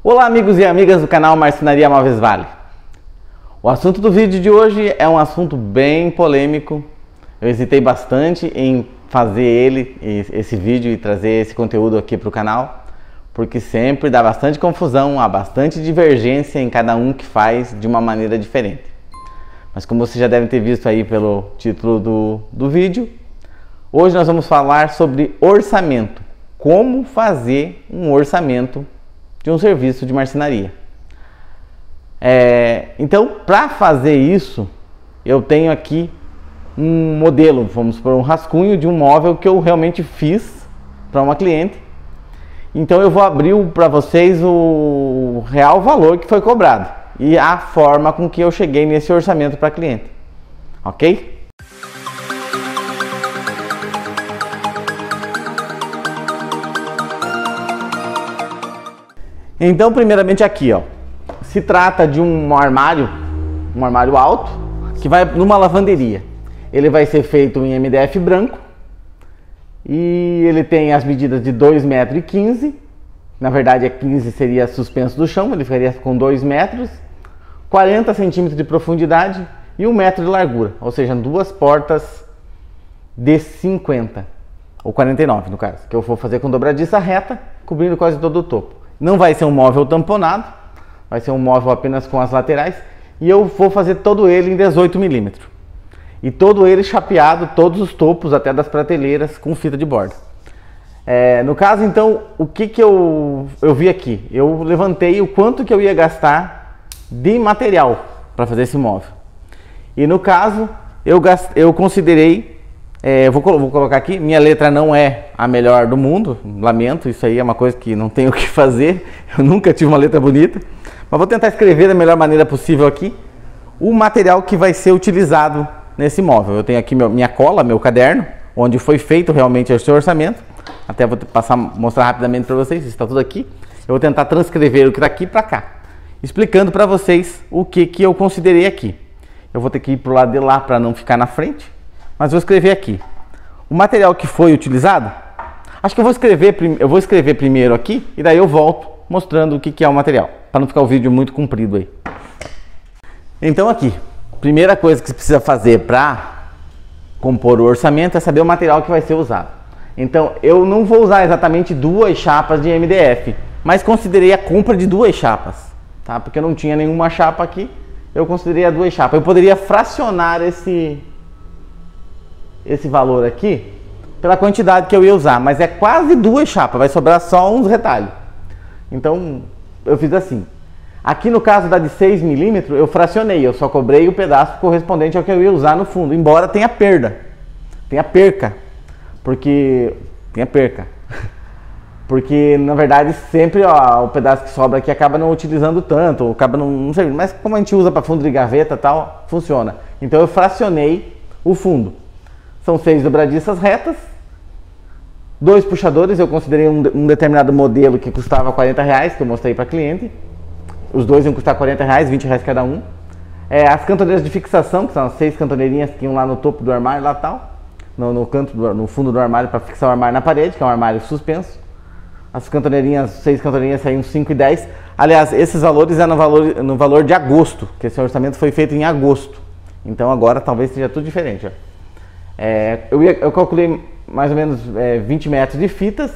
Olá amigos e amigas do canal Marcenaria Móveis Vale. O assunto do vídeo de hoje é um assunto bem polêmico. Eu hesitei bastante em fazer esse vídeo e trazer esse conteúdo aqui para o canal, porque sempre dá bastante confusão, há bastante divergência em cada um que faz de uma maneira diferente. Mas como vocês já devem ter visto aí pelo título do vídeo, hoje nós vamos falar sobre orçamento. Como fazer um orçamento de um serviço de marcenaria. Então, para fazer isso, eu tenho aqui um modelo, vamos supor, um rascunho de um móvel que eu realmente fiz para uma cliente. Então eu vou abrir para vocês o real valor que foi cobrado e a forma com que eu cheguei nesse orçamento para a cliente, ok? Então, primeiramente aqui, ó, se trata de um armário alto que vai numa lavanderia. Ele vai ser feito em MDF branco e ele tem as medidas de 2,15 m. Na verdade, 15 seria suspenso do chão, ele ficaria com 2 metros, 40 centímetros de profundidade e 1 metro de largura, ou seja, duas portas de 50 ou 49 no caso, que eu vou fazer com dobradiça reta, cobrindo quase todo o topo. Não vai ser um móvel tamponado, vai ser um móvel apenas com as laterais e eu vou fazer todo ele em 18 mm. E todo ele chapeado, todos os topos até das prateleiras com fita de borda. No caso então, o que eu vi aqui? Eu levantei o quanto que eu ia gastar de material para fazer esse móvel. E no caso, eu considerei, vou colocar aqui, minha letra não é a melhor do mundo, lamento, isso aí é uma coisa que não tenho o que fazer, eu nunca tive uma letra bonita, mas vou tentar escrever da melhor maneira possível aqui o material que vai ser utilizado nesse móvel. Eu tenho aqui minha cola, meu caderno, onde foi feito realmente esse orçamento, até vou mostrar rapidamente para vocês, está tudo aqui. Eu vou tentar transcrever o que está aqui para cá, explicando para vocês o que eu considerei aqui. Eu vou ter que ir para o lado de lá para não ficar na frente, mas vou escrever aqui. O material que foi utilizado, acho que eu vou escrever primeiro aqui e daí eu volto mostrando o que é o material, para não ficar o vídeo muito comprido aí. Então aqui, primeira coisa que você precisa fazer para compor o orçamento é saber o material que vai ser usado. Então eu não vou usar exatamente 2 chapas de MDF, mas considerei a compra de 2 chapas, tá? Porque eu não tinha nenhuma chapa aqui, eu considerei a 2 chapas. Eu poderia fracionar esse valor aqui pela quantidade que eu ia usar, mas é quase 2 chapas, vai sobrar só uns retalhos. Então eu fiz assim. Aqui no caso da de 6 mm eu fracionei, eu só cobrei o pedaço correspondente ao que eu ia usar no fundo, embora tenha perca, porque na verdade sempre o pedaço que sobra aqui acaba não utilizando tanto, acaba não servindo, mas como a gente usa para fundo de gaveta e tal, funciona. Então eu fracionei o fundo. São 6 dobradiças retas, 2 puxadores, eu considerei um determinado modelo que custava R$40, que eu mostrei para cliente. Os dois iam custar R$40, R$20 cada um. As cantoneiras de fixação, que são as 6 cantoneirinhas que iam lá no topo do armário, lá tal, no fundo do armário para fixar o armário na parede, que é um armário suspenso. As cantoneirinhas, 6 cantoneirinhas saíam 5 e 10. Aliás, esses valores eram no valor de agosto, que esse orçamento foi feito em agosto. Então agora talvez seja tudo diferente. Eu calculei mais ou menos 20 metros de fitas.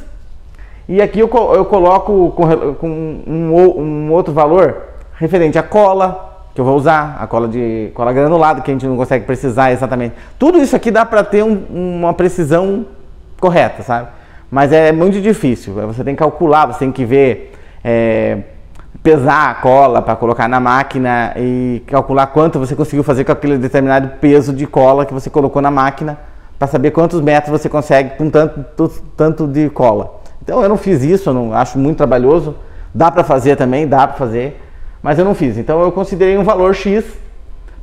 E aqui eu coloco com um outro valor referente à cola, que eu vou usar, a cola granulada, que a gente não consegue precisar exatamente. Tudo isso aqui dá para ter uma precisão correta, sabe? Mas é muito difícil, você tem que calcular, você tem que ver, pesar a cola para colocar na máquina e calcular quanto você conseguiu fazer com aquele determinado peso de cola que você colocou na máquina, para saber quantos metros você consegue com tanto de cola. Então eu não fiz isso, eu não acho muito trabalhoso, dá para fazer também, mas eu não fiz. Então eu considerei um valor X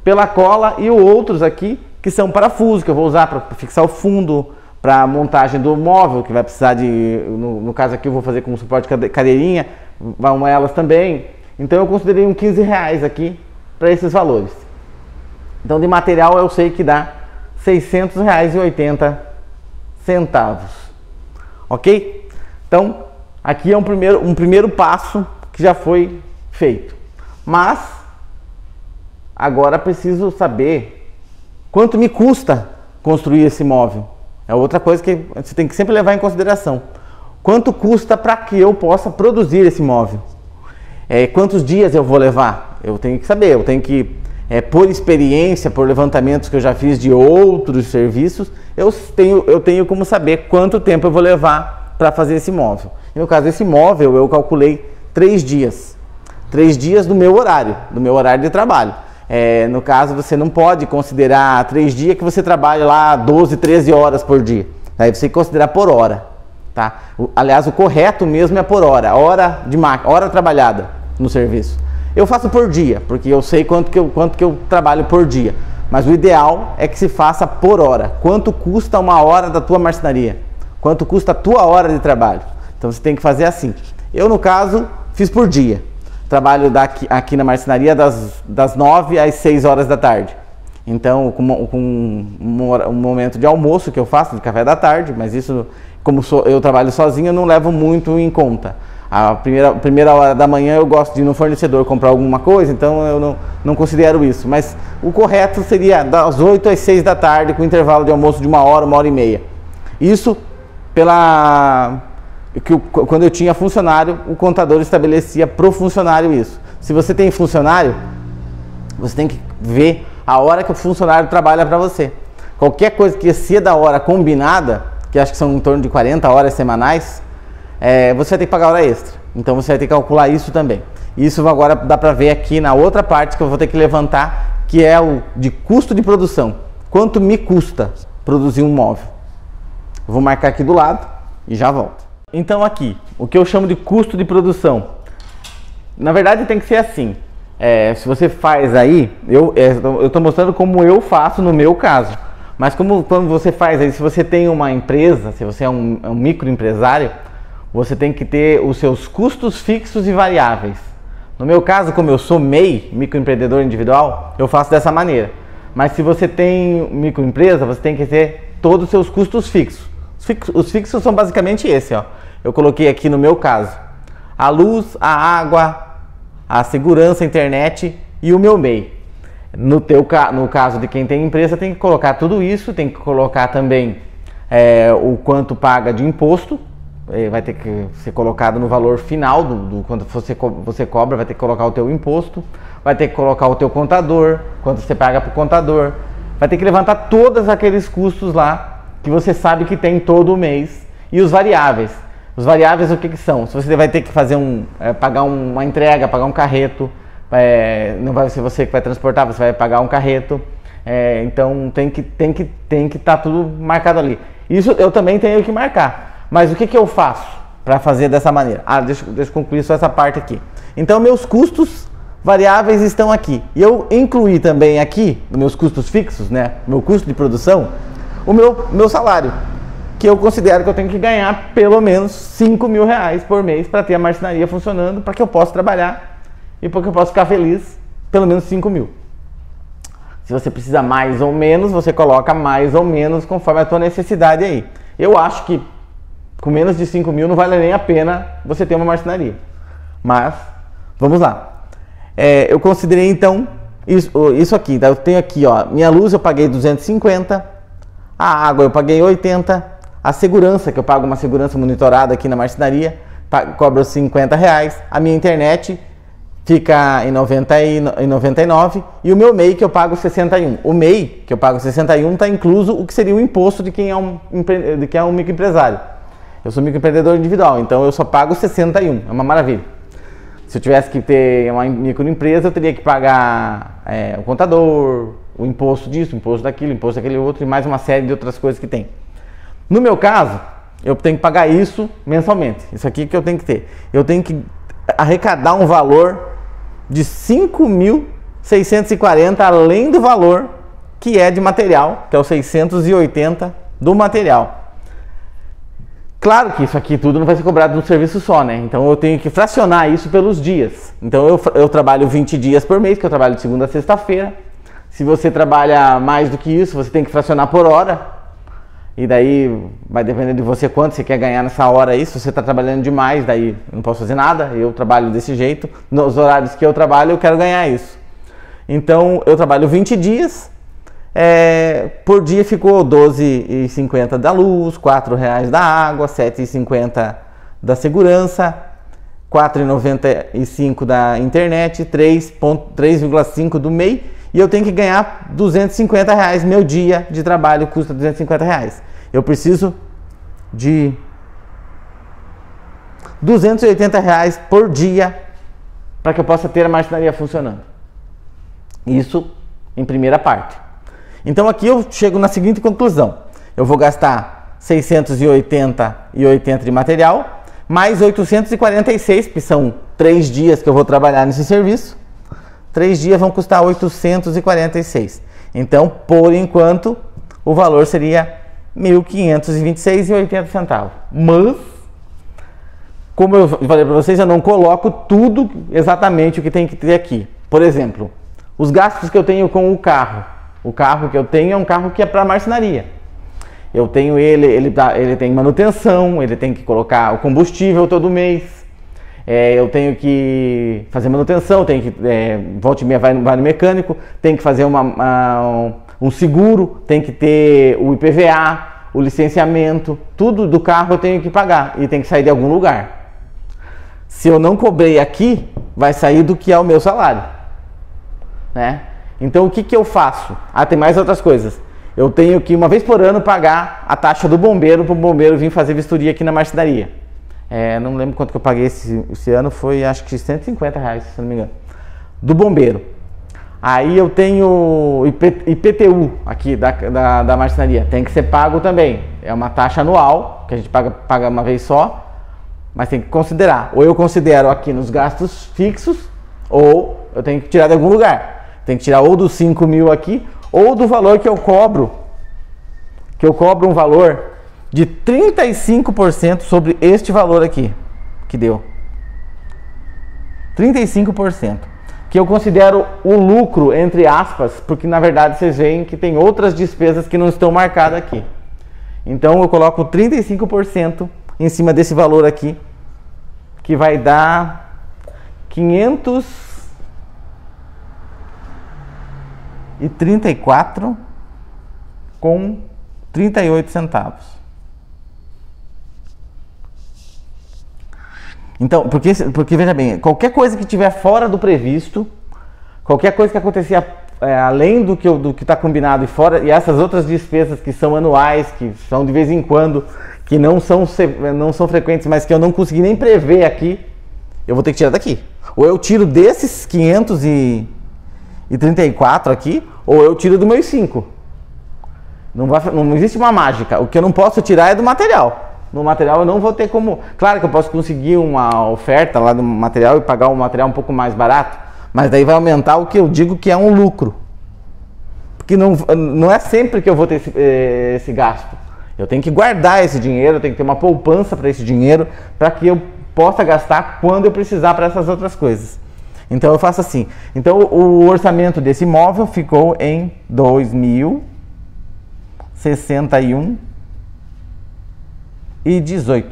pela cola e outros aqui que são parafusos, que eu vou usar para fixar o fundo, para a montagem do móvel, que vai precisar no caso aqui eu vou fazer com suporte de cadeirinha, vão elas também. Então eu considerei uns R$15 aqui para esses valores. Então de material eu sei que dá R$600,80, ok? Então aqui é um primeiro passo que já foi feito. Mas agora preciso saber quanto me custa construir esse móvel. É outra coisa que você tem que sempre levar em consideração. Quanto custa para que eu possa produzir esse móvel? Quantos dias eu vou levar? Eu tenho que saber, eu tenho que, por experiência, por levantamentos que eu já fiz de outros serviços, eu tenho como saber quanto tempo eu vou levar para fazer esse móvel. E no caso desse móvel, eu calculei 3 dias. 3 dias do meu horário de trabalho. No caso, você não pode considerar 3 dias que você trabalha lá 12, 13 horas por dia. Aí você tem que considerar por hora. Tá? Aliás, o correto mesmo é por hora. Hora trabalhada no serviço. Eu faço por dia, porque eu sei quanto que eu trabalho por dia. Mas o ideal é que se faça por hora. Quanto custa uma hora da tua marcenaria? Quanto custa a tua hora de trabalho? Então você tem que fazer assim. Eu, no caso, fiz por dia. Trabalho aqui na marcenaria das 9 às 6 horas da tarde. Então, com um momento de almoço que eu faço, de café da tarde, mas isso, como eu trabalho sozinho, eu não levo muito em conta. A primeira hora da manhã eu gosto de ir no fornecedor comprar alguma coisa, então eu não considero isso. Mas o correto seria das 8 às 6 da tarde, com intervalo de almoço de 1 hora e meia. Isso quando eu tinha funcionário, o contador estabelecia pro funcionário isso. Se você tem funcionário, você tem que ver a hora que o funcionário trabalha para você. Qualquer coisa que exceda a hora combinada, que acho que são em torno de 40 horas semanais, você vai ter que pagar hora extra. Então você vai ter que calcular isso também. Isso agora dá para ver aqui na outra parte que eu vou ter que levantar, que é o de custo de produção. Quanto me custa produzir um móvel? Eu vou marcar aqui do lado e já volto. Então aqui, o que eu chamo de custo de produção. Na verdade tem que ser assim. Se você faz aí, eu estou mostrando como eu faço no meu caso. Mas quando você faz aí, se você tem uma empresa, se você é um microempresário, você tem que ter os seus custos fixos e variáveis. No meu caso, como eu sou MEI, microempreendedor individual, eu faço dessa maneira. Mas se você tem microempresa, você tem que ter todos os seus custos fixos. Os fixos são basicamente esse, ó. Eu coloquei aqui no meu caso a luz, a água, a segurança, a internet e o meu MEI. No caso de quem tem empresa, tem que colocar tudo isso, tem que colocar também o quanto paga de imposto, vai ter que ser colocado no valor final do quanto você cobra, vai ter que colocar o teu imposto, vai ter que colocar o teu contador, quanto você paga para o contador, vai ter que levantar todos aqueles custos lá que você sabe que tem todo mês, e os variáveis. Os variáveis o que são? Se você vai ter que fazer pagar uma entrega, pagar um carreto, não vai ser você que vai transportar, você vai pagar um carreto, então tem que estar tudo marcado ali. Isso eu também tenho que marcar. Mas o que eu faço para fazer dessa maneira? Deixa eu concluir só essa parte aqui. Então meus custos variáveis estão aqui. E eu incluí também aqui, nos meus custos fixos, né, meu custo de produção, o meu salário, que eu considero que eu tenho que ganhar pelo menos 5 mil reais por mês para ter a marcenaria funcionando, para que eu possa trabalhar e para que eu possa ficar feliz, pelo menos 5 mil. Se você precisa mais ou menos, você coloca mais ou menos conforme a tua necessidade aí. Eu acho que com menos de 5 mil não vale nem a pena você ter uma marcenaria. Mas, vamos lá. Eu considerei então isso aqui. Eu tenho aqui, ó, minha luz eu paguei 250, a água eu paguei 80, a segurança, que eu pago uma segurança monitorada aqui na marcenaria, cobro 50 reais, a minha internet fica em 99 e o meu MEI que eu pago 61. O MEI que eu pago 61 está incluso o que seria o imposto de quem é um microempresário. Eu sou microempreendedor individual, então eu só pago 61, é uma maravilha. Se eu tivesse que ter uma microempresa, eu teria que pagar o contador, o imposto disso, o imposto daquilo, o imposto daquele outro e mais uma série de outras coisas que tem. No meu caso, eu tenho que pagar isso mensalmente. Isso aqui que eu tenho que ter. Eu tenho que arrecadar um valor de 5.640 além do valor que é de material, que é o 680 do material. Claro que isso aqui tudo não vai ser cobrado num serviço só, né? Então eu tenho que fracionar isso pelos dias. Então eu trabalho 20 dias por mês, que eu trabalho de segunda a sexta-feira. Se você trabalha mais do que isso, você tem que fracionar por hora. E daí vai depender de você quanto você quer ganhar nessa hora aí. Se você está trabalhando demais, daí eu não posso fazer nada. Eu trabalho desse jeito. Nos horários que eu trabalho, eu quero ganhar isso. Então eu trabalho 20 dias. Por dia ficou R$12,50 da luz, R$4 da água, R$7,50 da segurança, R$4,95 da internet, 3,5 do MEI. E eu tenho que ganhar R$250. Meu dia de trabalho custa R$250. Eu preciso de R$280 por dia para que eu possa ter a marcenaria funcionando. Isso em primeira parte. Então aqui eu chego na seguinte conclusão. Eu vou gastar R$680,80 de material, mais 846, que são 3 dias que eu vou trabalhar nesse serviço. 3 dias vão custar 846. Então, por enquanto, o valor seria R$1.526,80. Mas, como eu falei para vocês, eu não coloco tudo exatamente o que tem que ter aqui. Por exemplo, os gastos que eu tenho com o carro. O carro que eu tenho é um carro que é para marcenaria. Eu tenho ele tem manutenção, ele tem que colocar o combustível todo mês. Eu tenho que fazer manutenção, tenho que volta e meia vai no mecânico, tem que fazer um seguro, tem que ter o IPVA, o licenciamento, tudo do carro eu tenho que pagar e tem que sair de algum lugar. Se eu não cobrei aqui, vai sair do que é o meu salário, né? Então o que eu faço? Tem mais outras coisas. Eu tenho que uma vez por ano pagar a taxa do bombeiro para o bombeiro vir fazer vistoria aqui na marcenaria. Não lembro quanto que eu paguei esse ano, foi acho que R$150, se não me engano, do bombeiro. Aí eu tenho IPTU aqui da marcenaria, tem que ser pago também. É uma taxa anual, que a gente paga uma vez só, mas tem que considerar. Ou eu considero aqui nos gastos fixos, ou eu tenho que tirar de algum lugar. Tem que tirar ou dos 5 mil aqui, ou do valor que eu cobro um valor de 35% sobre este valor aqui, que deu 35%, que eu considero o lucro, entre aspas, porque na verdade vocês veem que tem outras despesas que não estão marcadas aqui. Então eu coloco 35% em cima desse valor aqui, que vai dar 534,38. Então, porque veja bem, qualquer coisa que tiver fora do previsto, qualquer coisa que acontecer além do que está combinado e essas outras despesas que são anuais, que são de vez em quando, que não são frequentes, mas que eu não consegui nem prever aqui, eu vou ter que tirar daqui. Ou eu tiro desses 534 aqui, ou eu tiro do meus 5. Não existe uma mágica. O que eu não posso tirar é do material. No material eu não vou ter como... Claro que eu posso conseguir uma oferta lá do material e pagar um material um pouco mais barato, mas daí vai aumentar o que eu digo que é um lucro. Porque não é sempre que eu vou ter esse gasto. Eu tenho que guardar esse dinheiro, eu tenho que ter uma poupança para esse dinheiro, para que eu possa gastar quando eu precisar para essas outras coisas. Então eu faço assim. Então o orçamento desse imóvel ficou em R$2.061,18.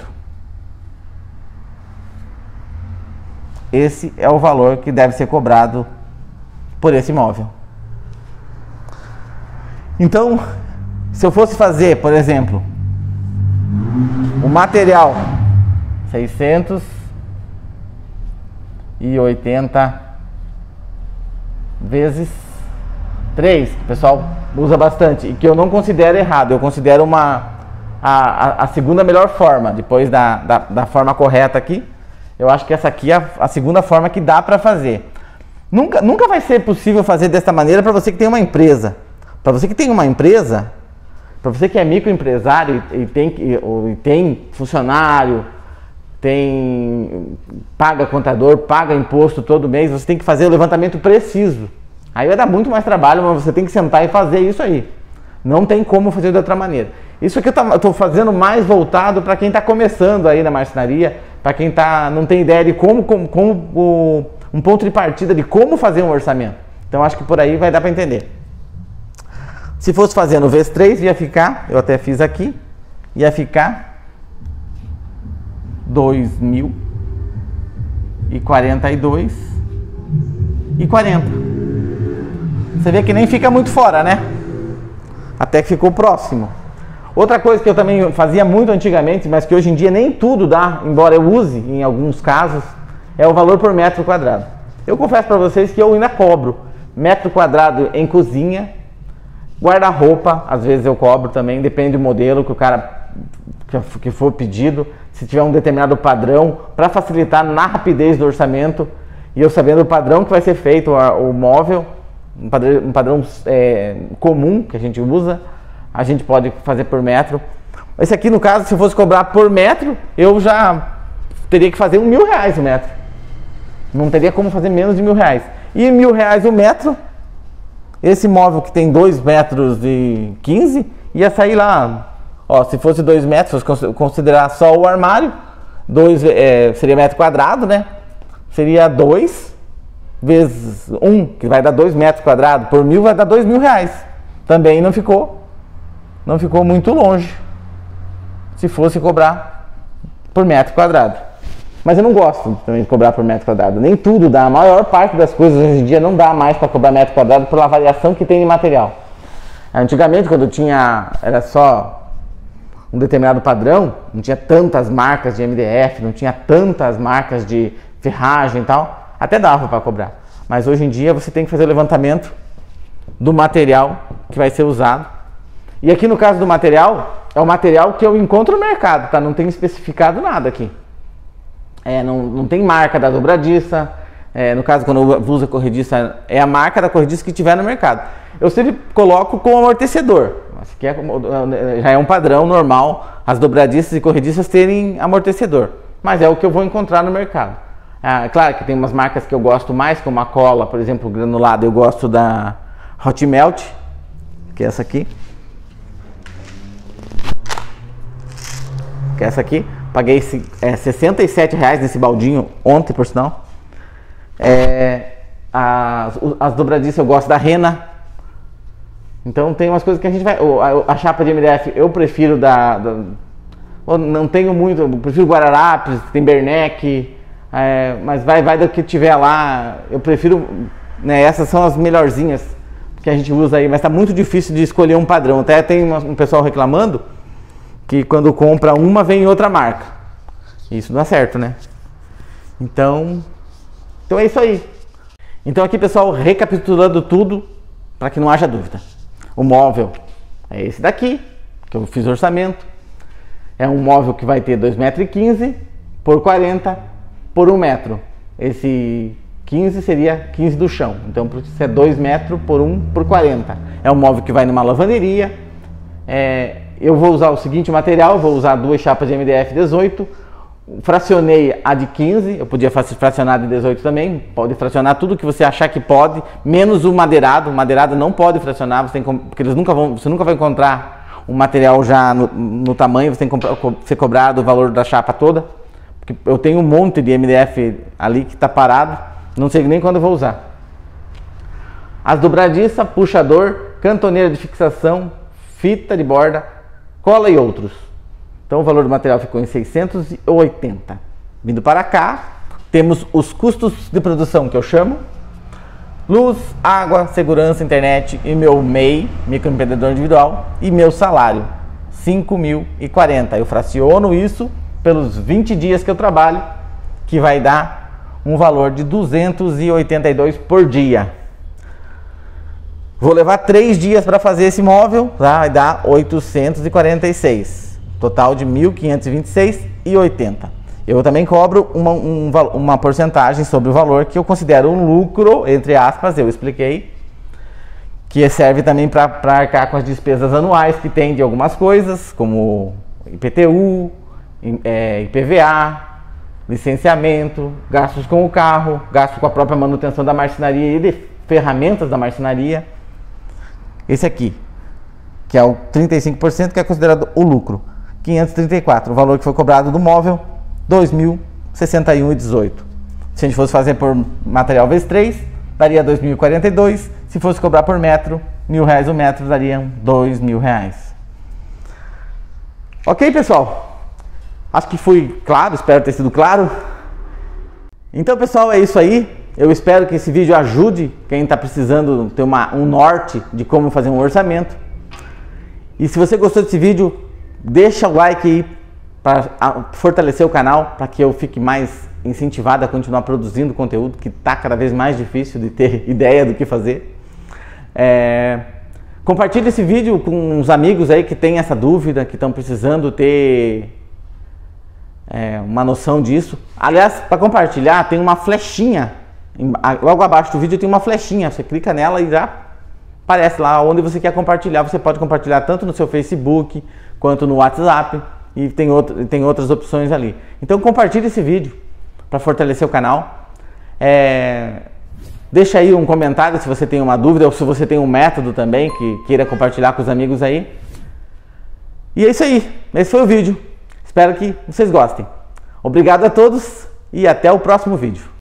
Esse é o valor que deve ser cobrado por esse imóvel. Então, se eu fosse fazer, por exemplo, o material 680 vezes 3, que o pessoal usa bastante e que eu não considero errado, eu considero a segunda melhor forma, depois da forma correta aqui. Eu acho que essa aqui é a segunda forma que dá para fazer. Nunca vai ser possível fazer dessa maneira para você que tem uma empresa. Para você que tem uma empresa, para você que é microempresário e tem funcionário, paga contador, paga imposto todo mês, você tem que fazer o levantamento preciso. Aí vai dar muito mais trabalho, mas você tem que sentar e fazer isso aí. Não tem como fazer de outra maneira. Isso aqui eu estou fazendo mais voltado para quem está começando aí na marcenaria, para quem não tem ideia de como um ponto de partida de como fazer um orçamento. Então acho que por aí vai dar para entender. Se fosse fazendo vezes 3, ia ficar, eu até fiz aqui, ia ficar 2.042,40. Você vê que nem fica muito fora, né? Até que ficou próximo. Outra coisa que eu também fazia muito antigamente, mas que hoje em dia nem tudo dá, embora eu use em alguns casos, é o valor por metro quadrado. Eu confesso para vocês que eu ainda cobro metro quadrado em cozinha, guarda-roupa, às vezes eu cobro também, depende do modelo que o cara que for pedido, se tiver um determinado padrão, para facilitar na rapidez do orçamento, e eu sabendo o padrão que vai ser feito o móvel, um padrão comum que a gente usa, a gente pode fazer por metro. Esse aqui, no caso, se fosse cobrar por metro, eu já teria que fazer R$1.000 o metro. Não teria como fazer menos de R$1.000. E R$1.000 o metro, esse móvel que tem 2,15 metros, ia sair lá, ó, se fosse 2 metros, se fosse considerar só o armário, seria metro quadrado, né? Seria 2 vezes 1, que vai dar 2 metros quadrados, por 1.000 vai dar R$2.000. Também não ficou muito longe, se fosse cobrar por metro quadrado. Mas eu não gosto também de cobrar por metro quadrado, nem tudo dá, a maior parte das coisas hoje em dia não dá mais para cobrar metro quadrado pela variação que tem de material. Antigamente, quando era só um determinado padrão, não tinha tantas marcas de MDF, não tinha tantas marcas de ferragem e tal, até dava para cobrar. Mas hoje em dia você tem que fazer o levantamento do material que vai ser usado. E aqui no caso do material, é o material que eu encontro no mercado, tá? Não tem especificado nada aqui. Não tem marca da dobradiça. No caso, quando eu uso a corrediça, é a marca da corrediça que tiver no mercado. Eu sempre coloco com amortecedor. Já é um padrão normal as dobradiças e corrediças terem amortecedor. Mas é o que eu vou encontrar no mercado. Claro que tem umas marcas que eu gosto mais, como a cola, por exemplo, granulada. Eu gosto da Hot Melt, que é essa aqui. Que é essa aqui. Paguei R$67 nesse baldinho ontem, por sinal. As dobradiças eu gosto da Rena. Então tem umas coisas que a gente vai... A chapa de MDF eu prefiro não tenho muito, eu prefiro Guararapes, tem Bernec, mas vai do que tiver lá. Eu prefiro, né, essas são as melhorzinhas que a gente usa aí, mas tá muito difícil de escolher um padrão. Até tem um pessoal reclamando que quando compra uma vem em outra marca. Isso não é certo, né? Então é isso aí. Então aqui, pessoal, recapitulando tudo para que não haja dúvida. O móvel é esse daqui, que eu fiz orçamento. É um móvel que vai ter 2,15 m por 40 por 1 metro. Esse 15 seria 15 do chão. Então isso é 2 metros por 1 por 40. É um móvel que vai numa lavanderia. Eu vou usar o seguinte material, vou usar 2 chapas de MDF 18, fracionei a de 15, eu podia fracionar de 18 também, pode fracionar tudo que você achar que pode, menos o madeirado não pode fracionar, porque você nunca vai encontrar um material já no tamanho, você tem que ser cobrado o valor da chapa toda, porque eu tenho um monte de MDF ali que está parado, não sei nem quando eu vou usar. As dobradiças, puxador, cantoneira de fixação, fita de borda, cola e outros. Então o valor do material ficou em 680. Vindo para cá, temos os custos de produção que eu chamo: luz, água, segurança, internet e meu MEI, microempreendedor individual, e meu salário, 5.040. Eu fraciono isso pelos 20 dias que eu trabalho, que vai dar um valor de 282 por dia. Vou levar 3 dias para fazer esse móvel, tá? Vai dar 846. Total de 1.526,80. Eu também cobro uma porcentagem sobre o valor que eu considero um lucro, entre aspas, eu expliquei, que serve também para arcar com as despesas anuais que tem de algumas coisas, como IPTU, IPVA, licenciamento, gastos com o carro, gastos com a própria manutenção da marcenaria e de ferramentas da marcenaria. Esse aqui, que é o 35%, que é considerado o lucro, 534, o valor que foi cobrado do móvel, 2.061,18. Se a gente fosse fazer por material vezes 3, daria 2.042. Se fosse cobrar por metro, R$1.000 o metro dariam R$2.000. Ok, pessoal? Acho que fui claro, espero ter sido claro. Então, pessoal, é isso aí. Eu espero que esse vídeo ajude quem está precisando ter um norte de como fazer um orçamento. E se você gostou desse vídeo, deixa o like aí para fortalecer o canal, para que eu fique mais incentivado a continuar produzindo conteúdo, que está cada vez mais difícil de ter ideia do que fazer. Compartilhe esse vídeo com uns amigos aí que têm essa dúvida, que estão precisando ter uma noção disso. Aliás, para compartilhar tem uma flechinha, logo abaixo do vídeo tem uma flechinha, você clica nela e já aparece lá onde você quer compartilhar. Você pode compartilhar tanto no seu Facebook quanto no WhatsApp, e tem outras opções ali. Então compartilhe esse vídeo para fortalecer o canal. Deixa aí um comentário se você tem uma dúvida ou se você tem um método também que queira compartilhar com os amigos aí. E é isso aí, esse foi o vídeo. Espero que vocês gostem. Obrigado a todos e até o próximo vídeo.